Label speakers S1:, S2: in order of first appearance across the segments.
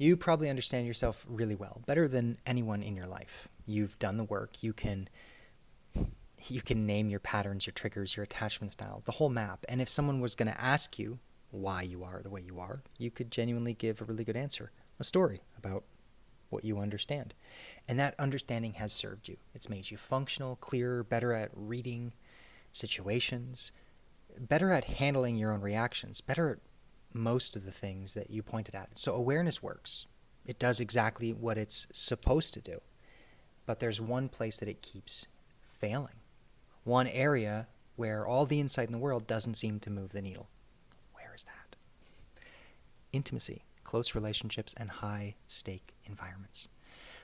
S1: You probably understand yourself really well, better than anyone in your life. You've done the work. You can name your patterns, your triggers, your attachment styles, the whole map. And if someone was going to ask you why you are the way you are, you could genuinely give a really good answer, a story about what you understand. And that understanding has served you. It's made you functional, clearer, better at reading situations, better at handling your own reactions, better at most of the things that you pointed at. So awareness works. It does exactly what it's supposed to do. But there's one place that it keeps failing. One area where all the insight in the world doesn't seem to move the needle. Where is that? Intimacy, close relationships, and high-stake environments.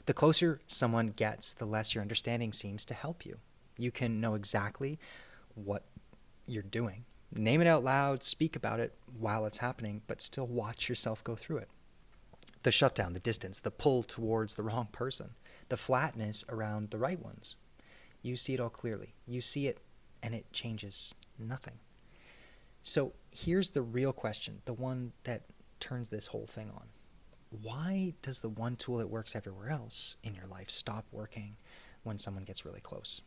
S1: The closer someone gets, the less your understanding seems to help you. You can know exactly what you're doing. Name it out loud, speak about it while it's happening, but still watch yourself go through it. The shutdown, the distance, the pull towards the wrong person, the flatness around the right ones. You see it all clearly. You see it, and it changes nothing. So here's the real question, the one that turns this whole thing on. Why does the one tool that works everywhere else in your life stop working when someone gets really close?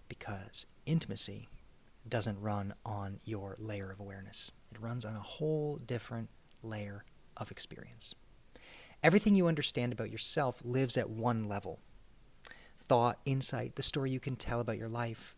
S1: Because intimacy doesn't run on your layer of awareness. It runs on a whole different layer of experience. Everything you understand about yourself lives at one level. Thought, insight, the story you can tell about your life,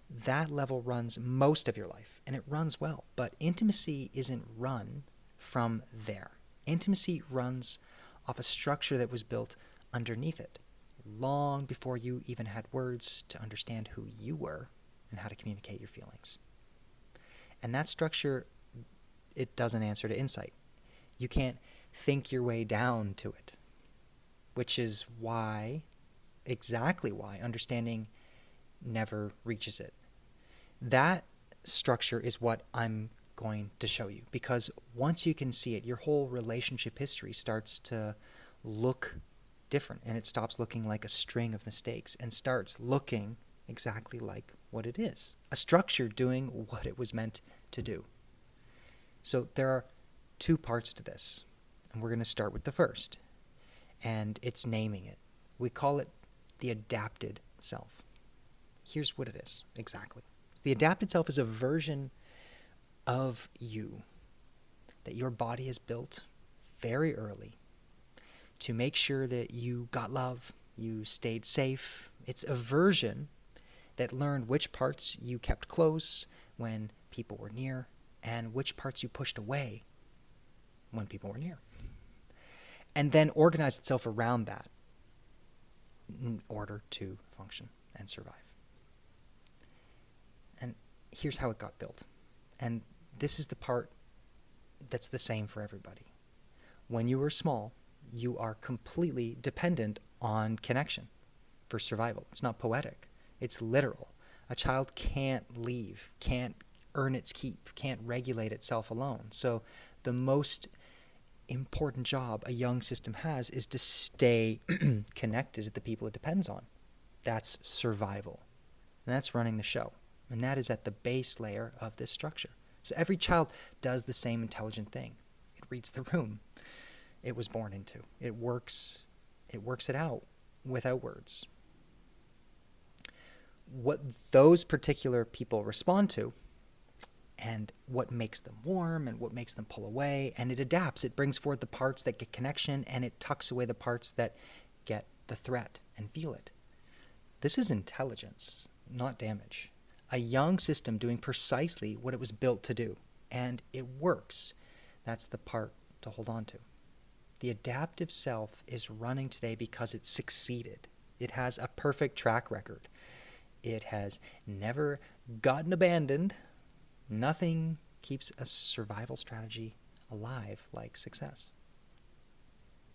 S1: that level runs most of your life, and it runs well. But intimacy isn't run from there. Intimacy runs off a structure that was built underneath it, long before you even had words to understand who you were and how to communicate your feelings. And that structure, it doesn't answer to insight. You can't think your way down to it, which is exactly why understanding never reaches it. That structure is what I'm going to show you, because once you can see it, your whole relationship history starts to look different, and it stops looking like a string of mistakes and starts looking exactly like what it is, a structure doing what it was meant to do. So there are two parts to this, and we're going to start with the first, and it's naming it. We call it the adapted self. Here's what it is exactly. The adapted self is a version of you that your body has built very early to make sure that you got love, you stayed safe. It's a version that learned which parts you kept close when people were near and which parts you pushed away when people were near. And then organized itself around that in order to function and survive. And here's how it got built. And this is the part that's the same for everybody. When you were small, you are completely dependent on connection for survival. It's not poetic. It's literal. A child can't leave, can't earn its keep, can't regulate itself alone. So the most important job a young system has is to stay connected to the people it depends on. That's survival. And that's running the show. And that is at the base layer of this structure. So every child does the same intelligent thing. It reads the room it was born into. It works it out without words. What those particular people respond to and what makes them warm and what makes them pull away, and it adapts. It brings forth the parts that get connection, and it tucks away the parts that get the threat and feel it. This is intelligence, not damage. A young system doing precisely what it was built to do, and it works. That's the part to hold on to. The adaptive self is running today because it succeeded. It has a perfect track record. It has never gotten abandoned. Nothing keeps a survival strategy alive like success.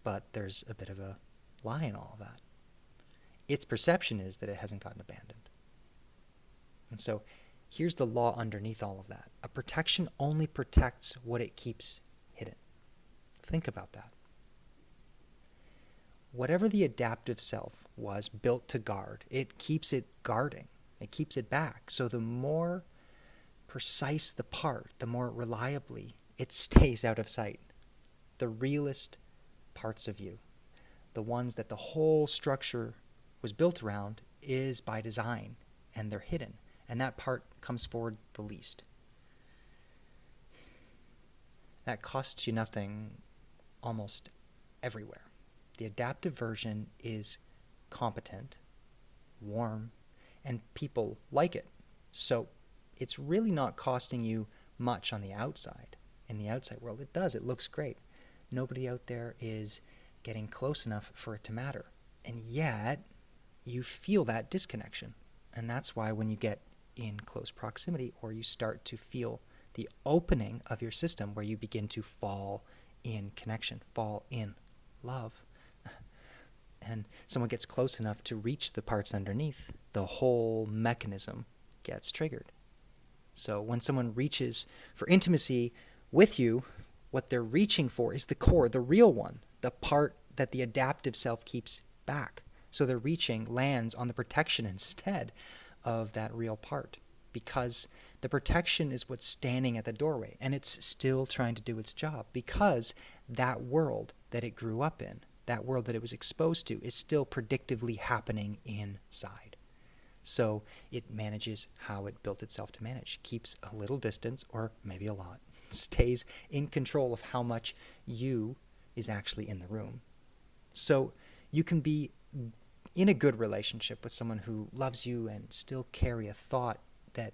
S1: But there's a bit of a lie in all of that. Its perception is that it hasn't gotten abandoned. And so here's the law underneath all of that. A protection only protects what it keeps hidden. Think about that. Whatever the adaptive self was built to guard, it keeps it guarding. It keeps it back. So the more precise the part, the more reliably it stays out of sight. The realest parts of you, the ones that the whole structure was built around, is by design, and they're hidden, and that part comes forward the least. That costs you nothing almost everywhere. The adaptive version is competent, warm, and people like it. So it's really not costing you much on the outside. In the outside world, it does. It looks great. Nobody out there is getting close enough for it to matter. And yet, you feel that disconnection. And that's why when you get in close proximity, or you start to feel the opening of your system where you begin to fall in connection, fall in love, and someone gets close enough to reach the parts underneath, the whole mechanism gets triggered. So when someone reaches for intimacy with you, what they're reaching for is the core, the real one, the part that the adaptive self keeps back. So their reaching lands on the protection instead of that real part, because the protection is what's standing at the doorway, and it's still trying to do its job, because that world that it grew up in, that world that it was exposed to, is still predictively happening inside. So it manages how it built itself to manage, keeps a little distance, or maybe a lot, stays in control of how much you is actually in the room. So you can be in a good relationship with someone who loves you and still carry a thought that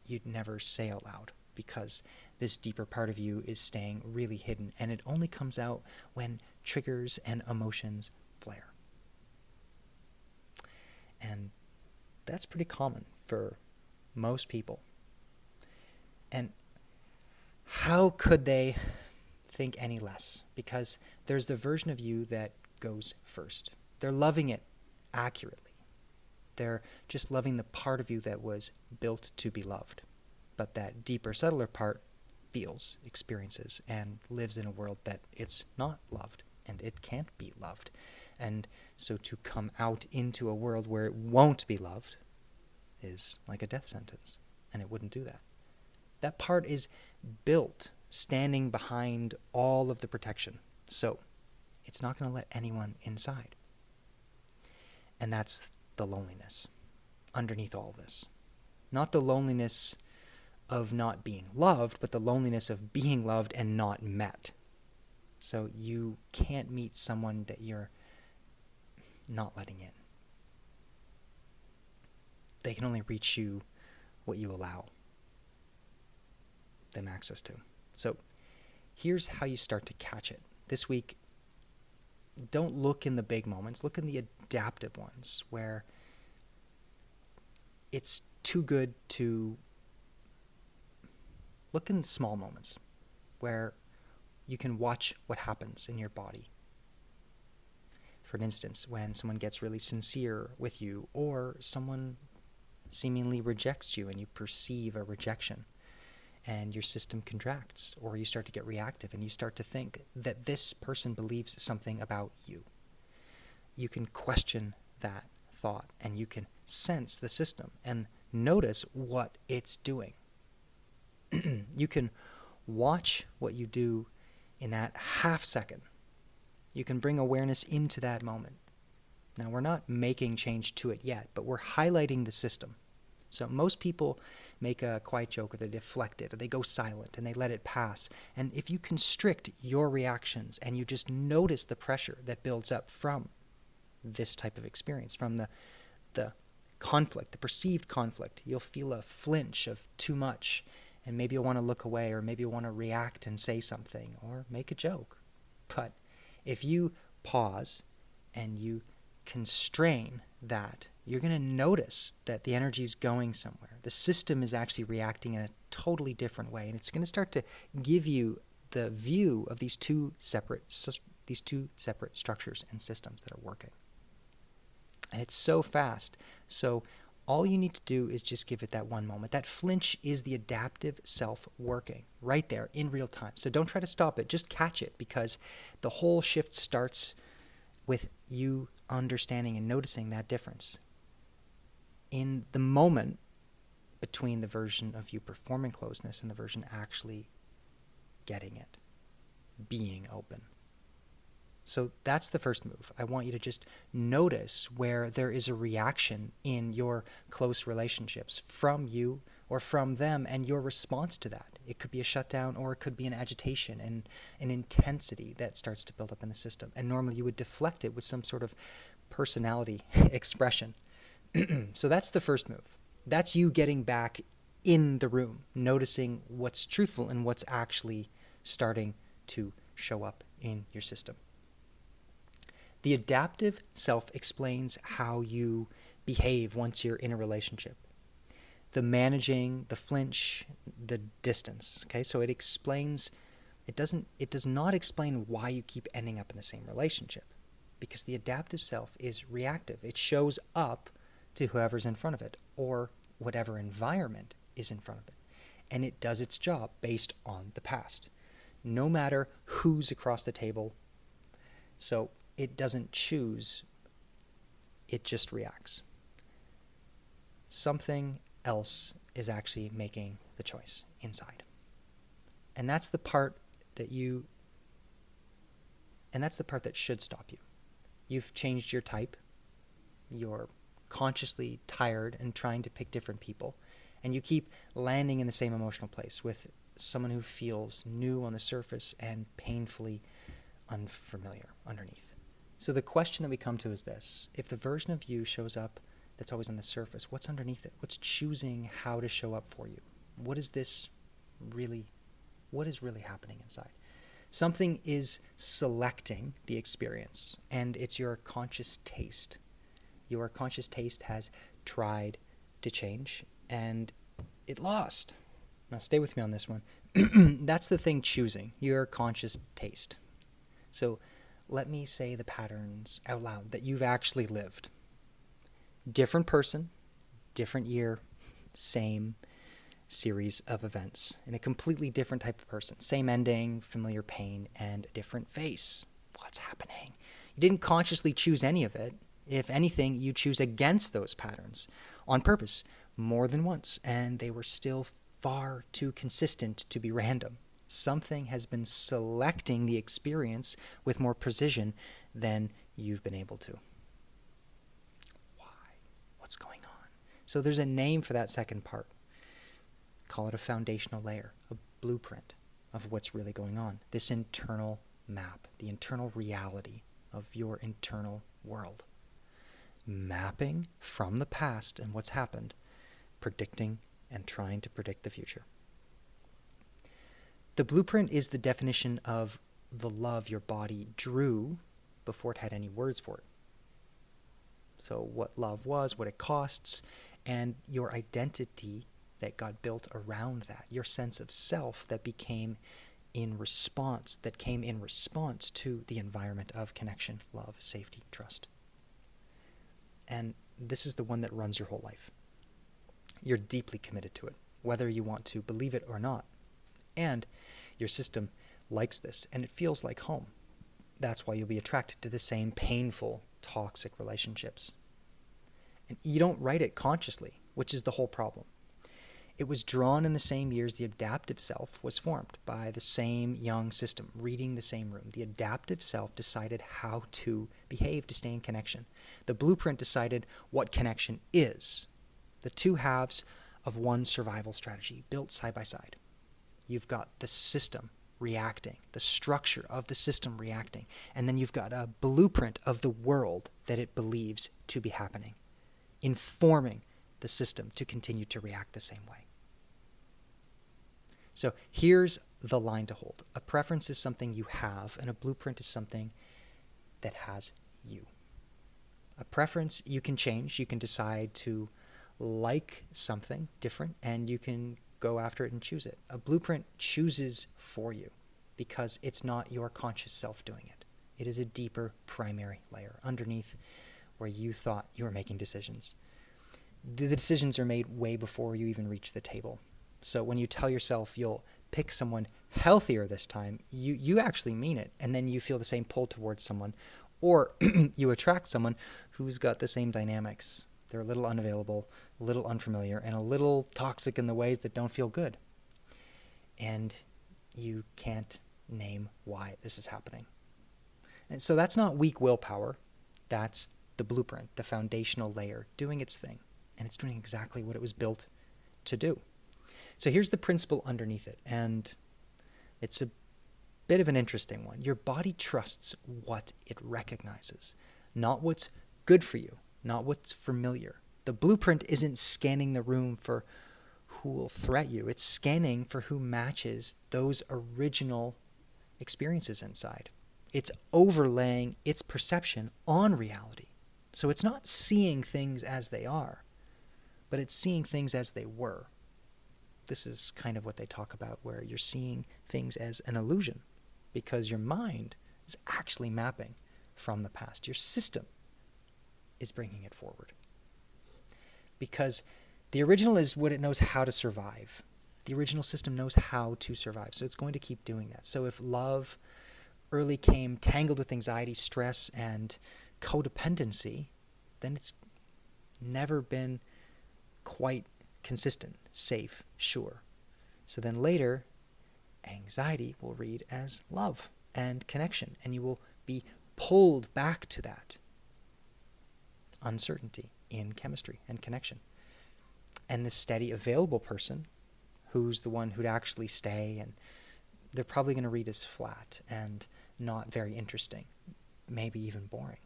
S1: you'd never say out loud, because this deeper part of you is staying really hidden, and it only comes out when triggers and emotions flare. And that's pretty common for most people. And how could they think any less? Because there's the version of you that goes first. They're loving it accurately. They're just loving the part of you that was built to be loved. But that deeper, subtler part feels, experiences, and lives in a world that it's not loved, and it can't be loved. And so to come out into a world where it won't be loved is like a death sentence, and it wouldn't do that. That part is built standing behind all of the protection, so it's not going to let anyone inside. And that's the loneliness underneath all this. Not the loneliness of not being loved, but the loneliness of being loved and not met. So you can't meet someone that you're not letting in. They can only reach you what you allow them access to. So here's how you start to catch it. This week, don't look in the big moments. Look in the adaptive ones where it's too good to look in small moments where you can watch what happens in your body. For instance, when someone gets really sincere with you, or someone seemingly rejects you and you perceive a rejection, and your system contracts, or you start to get reactive and you start to think that this person believes something about you. You can question that thought, and you can sense the system and notice what it's doing. You can watch what you do in that half second. You can bring awareness into that moment. Now, we're not making change to it yet, but we're highlighting the system. So most people make a quiet joke, or they deflect it, or they go silent and they let it pass. And if you constrict your reactions and you just notice the pressure that builds up from this type of experience, from the conflict, the perceived conflict, you'll feel a flinch of too much, and maybe you'll want to look away, or maybe you'll want to react and say something or make a joke. But if you pause and you constrain that, you're going to notice that the energy is going somewhere. The system is actually reacting in a totally different way, and it's going to start to give you the view of these two separate structures and systems that are working. And it's so fast. So all you need to do is just give it that one moment. That flinch is the adaptive self working right there in real time. So don't try to stop it. Just catch it, because the whole shift starts with you understanding and noticing that difference in the moment between the version of you performing closeness and the version actually getting it, being open. So that's the first move. I want you to just notice where there is a reaction in your close relationships from you or from them and your response to that. It could be a shutdown or it could be an agitation and an intensity that starts to build up in the system. And normally you would deflect it with some sort of personality expression. So that's the first move. That's you getting back in the room, noticing what's truthful and what's actually starting to show up in your system. The adaptive self explains how you behave once you're in a relationship. The managing, the flinch, the distance. Okay, so it does not explain why you keep ending up in the same relationship, because the adaptive self is reactive. It shows up to whoever's in front of it or whatever environment is in front of it, and it does its job based on the past, no matter who's across the table. So it doesn't choose, it just reacts. Something else is actually making the choice inside. And that's the part that should stop you. You've changed your type. You're consciously tired and trying to pick different people. And you keep landing in the same emotional place with someone who feels new on the surface and painfully unfamiliar underneath. So the question that we come to is this: if the version of you shows up that's always on the surface, what's underneath it? What's choosing how to show up for you? What is really happening inside? Something is selecting the experience, and it's your conscious taste. Your conscious taste has tried to change, and it lost. Now stay with me on this one. That's the thing choosing, your conscious taste. So let me say the patterns out loud that you've actually lived. Different person, different year, same series of events, and a completely different type of person. Same ending, familiar pain, and a different face. What's happening? You didn't consciously choose any of it. If anything, you choose against those patterns on purpose more than once, and they were still far too consistent to be random. Something has been selecting the experience with more precision than you've been able to. Why? What's going on? So there's a name for that second part. Call it a foundational layer, a blueprint of what's really going on. This internal map, the internal reality of your internal world. Mapping from the past and what's happened, predicting and trying to predict the future. The blueprint is the definition of the love your body drew before it had any words for it. So what love was, what it costs, and your identity that got built around that, your sense of self that came in response to the environment of connection, love, safety, trust. And this is the one that runs your whole life. You're deeply committed to it, whether you want to believe it or not. And your system likes this, and it feels like home. That's why you'll be attracted to the same painful, toxic relationships. And you don't write it consciously, which is the whole problem. It was drawn in the same years the adaptive self was formed by the same young system, reading the same room. The adaptive self decided how to behave to stay in connection. The blueprint decided what connection is. The two halves of one survival strategy built side by side. You've got the system reacting, the structure of the system reacting, and then you've got a blueprint of the world that it believes to be happening, informing the system to continue to react the same way. So here's the line to hold. A preference is something you have, and a blueprint is something that has you. A preference you can change. You can decide to like something different, and you can go after it and choose it. A blueprint chooses for you because it's not your conscious self doing it. It is a deeper primary layer underneath where you thought you were making decisions. The decisions are made way before you even reach the table. So when you tell yourself you'll pick someone healthier this time, you actually mean it, and then you feel the same pull towards someone, or you attract someone who's got the same dynamics. They're a little unavailable, a little unfamiliar, and a little toxic in the ways that don't feel good. And you can't name why this is happening. And so that's not weak willpower. That's the blueprint, the foundational layer, doing its thing. And it's doing exactly what it was built to do. So here's the principle underneath it. And it's a bit of an interesting one. Your body trusts what it recognizes, not what's good for you, not what's familiar. The blueprint isn't scanning the room for who will threat you. It's scanning for who matches those original experiences inside. It's overlaying its perception on reality. So it's not seeing things as they are, but it's seeing things as they were. This is kind of what they talk about, where you're seeing things as an illusion because your mind is actually mapping from the past. Your system is bringing it forward. Because the original is what it knows how to survive. The original system knows how to survive, so it's going to keep doing that. So if love early came tangled with anxiety, stress, and codependency, then it's never been quite consistent, safe, sure. So then later, anxiety will read as love and connection, and you will be pulled back to that uncertainty in chemistry and connection. And the steady, available person, who's the one who'd actually stay, and they're probably going to read as flat and not very interesting, maybe even boring.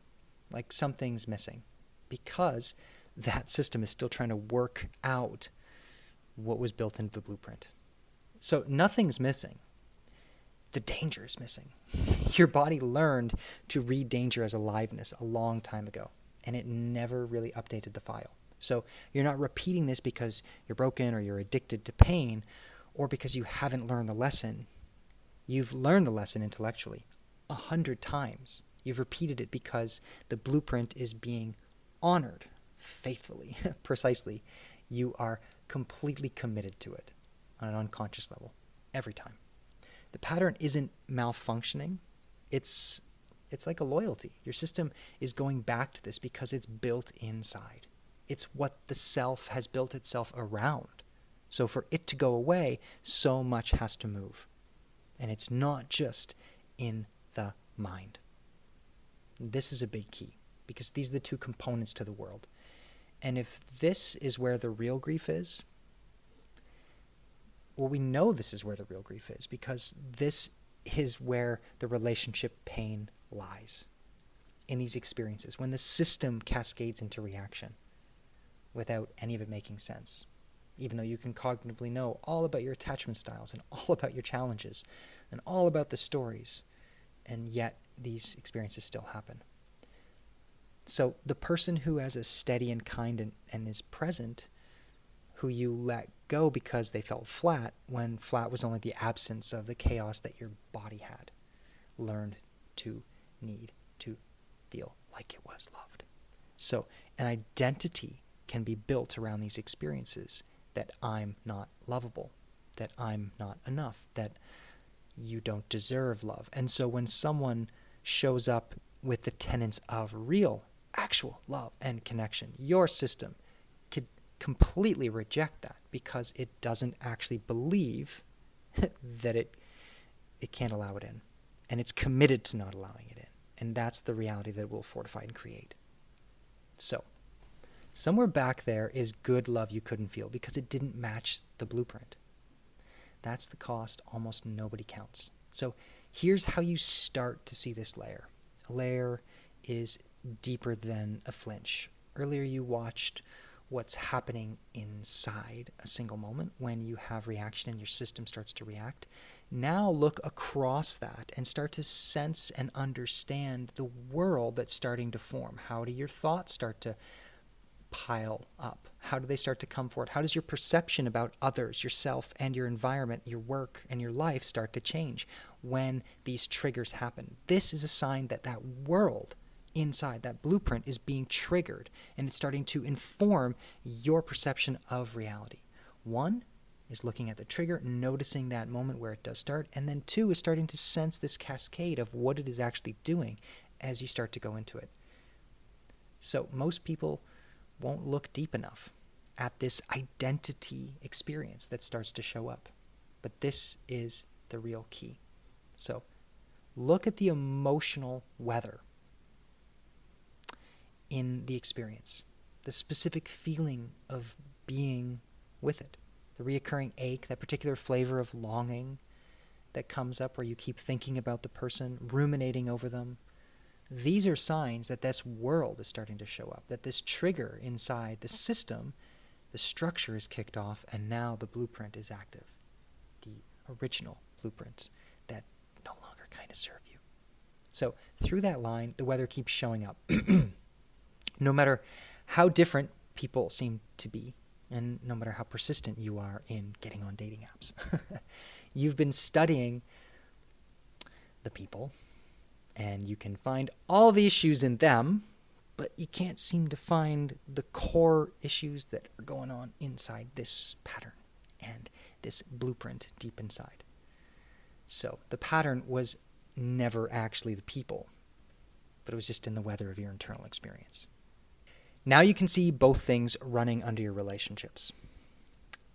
S1: Like something's missing because that system is still trying to work out what was built into the blueprint. So nothing's missing. The danger is missing. Your body learned to read danger as aliveness a long time ago, and it never really updated the file. So you're not repeating this because you're broken or you're addicted to pain or because you haven't learned the lesson. You've learned the lesson intellectually 100 times. You've repeated it because the blueprint is being honored faithfully, precisely. You are completely committed to it on an unconscious level every time. The pattern isn't malfunctioning. It's like a loyalty. Your system is going back to this because it's built inside. It's what the self has built itself around. So for it to go away, so much has to move. And it's not just in the mind. This is a big key because these are the two components to the world. And if this is where the real grief is, well, we know this is where the real grief is because this is where the relationship pain lies in these experiences, when the system cascades into reaction without any of it making sense, even though you can cognitively know all about your attachment styles and all about your challenges and all about the stories, and yet these experiences still happen. So the person who has a steady and kind and is present, who you let go because they felt flat when flat was only the absence of the chaos that your body had, learned to need to feel like it was loved. So an identity can be built around these experiences that I'm not lovable, that I'm not enough, that you don't deserve love. And so when someone shows up with the tenets of real, actual love and connection, your system could completely reject that because it doesn't actually believe that it can't allow it in. And it's committed to not allowing it in. And that's the reality that it will fortify and create. So, somewhere back there is good love you couldn't feel because it didn't match the blueprint. That's the cost almost nobody counts. So here's how you start to see this layer. A layer is deeper than a flinch. Earlier you watched what's happening inside a single moment when you have reaction and your system starts to react. Now look across that and start to sense and understand the world that's starting to form. How do your thoughts start to pile up? How do they start to come forward? How does your perception about others, yourself, and your environment, your work, and your life start to change when these triggers happen? This is a sign that that world inside, that blueprint, is being triggered, and it's starting to inform your perception of reality. One is looking at the trigger, noticing that moment where it does start, and then two is starting to sense this cascade of what it is actually doing as you start to go into it. So most people won't look deep enough at this identity experience that starts to show up. But this is the real key. So Look at the emotional weather in the experience, the specific feeling of being with it, the reoccurring ache, that particular flavor of longing that comes up where you keep thinking about the person, ruminating over them. These are signs that this world is starting to show up, that this trigger inside the system, the structure is kicked off, and now the blueprint is active. The original blueprints that no longer kind of serve you. So through that line, the weather keeps showing up. No matter how different people seem to be, and no matter how persistent you are in getting on dating apps. You've been studying the people, and you can find all the issues in them, but you can't seem to find the core issues that are going on inside this pattern and this blueprint deep inside. So the pattern was never actually the people, but it was just in the weather of your internal experience. Now you can see both things running under your relationships.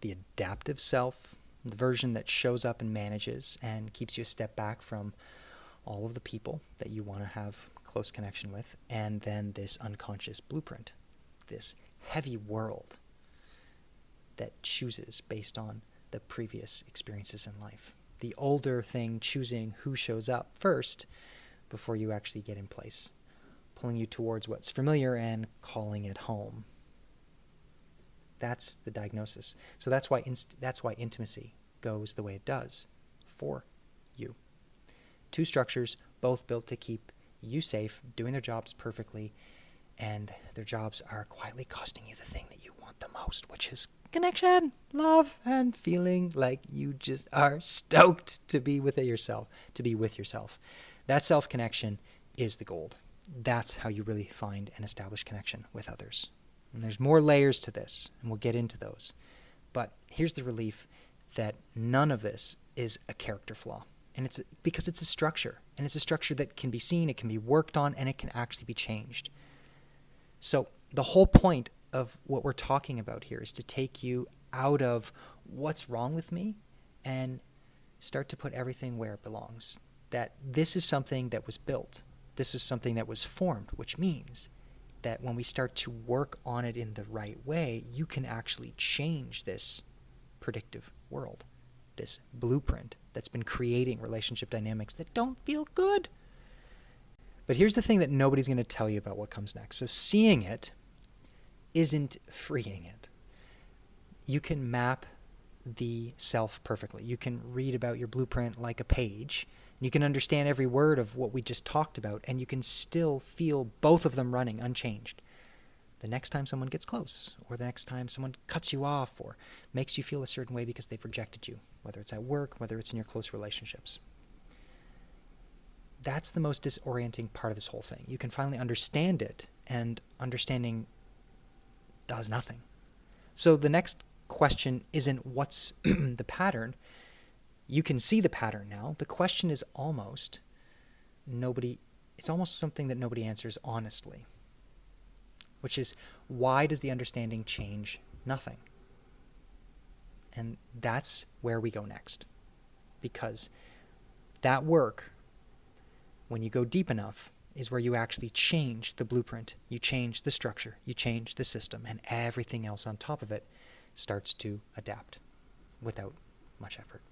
S1: The adaptive self, the version that shows up and manages and keeps you a step back from all of the people that you want to have close connection with, and then this unconscious blueprint, this heavy world that chooses based on the previous experiences in life. The older thing choosing who shows up first before you actually get in place, pulling you towards what's familiar and calling it home. That's the diagnosis. So that's why intimacy goes the way it does for you. Two structures, both built to keep you safe, doing their jobs perfectly, and their jobs are quietly costing you the thing that you want the most, which is connection, love, and feeling like you just are stoked to be with yourself, to be with yourself. That self-connection is the gold. That's how you really find and establish connection with others. And there's more layers to this, and we'll get into those. But here's the relief that none of this is a character flaw. And it's because it's a structure, and it's a structure that can be seen, it can be worked on, and it can actually be changed. So the whole point of what we're talking about here is to take you out of what's wrong with me and start to put everything where it belongs. That this is something that was built. This is something that was formed, which means that when we start to work on it in the right way, you can actually change this predictive world, this blueprint that's been creating relationship dynamics that don't feel good. But here's the thing that nobody's going to tell you about what comes next. So seeing it isn't freeing it. You can map the self perfectly. You can read about your blueprint like a page. You can understand every word of what we just talked about, and you can still feel both of them running unchanged. The next time someone gets close, or the next time someone cuts you off, or makes you feel a certain way because they've rejected you, whether it's at work, whether it's in your close relationships. That's the most disorienting part of this whole thing. You can finally understand it, and understanding does nothing. So the next question isn't what's the pattern. You can see the pattern now. The question is almost something that nobody answers honestly, which is, why does the understanding change nothing? And that's where we go next. Because that work, when you go deep enough, is where you actually change the blueprint, you change the structure, you change the system, and everything else on top of it starts to adapt without much effort.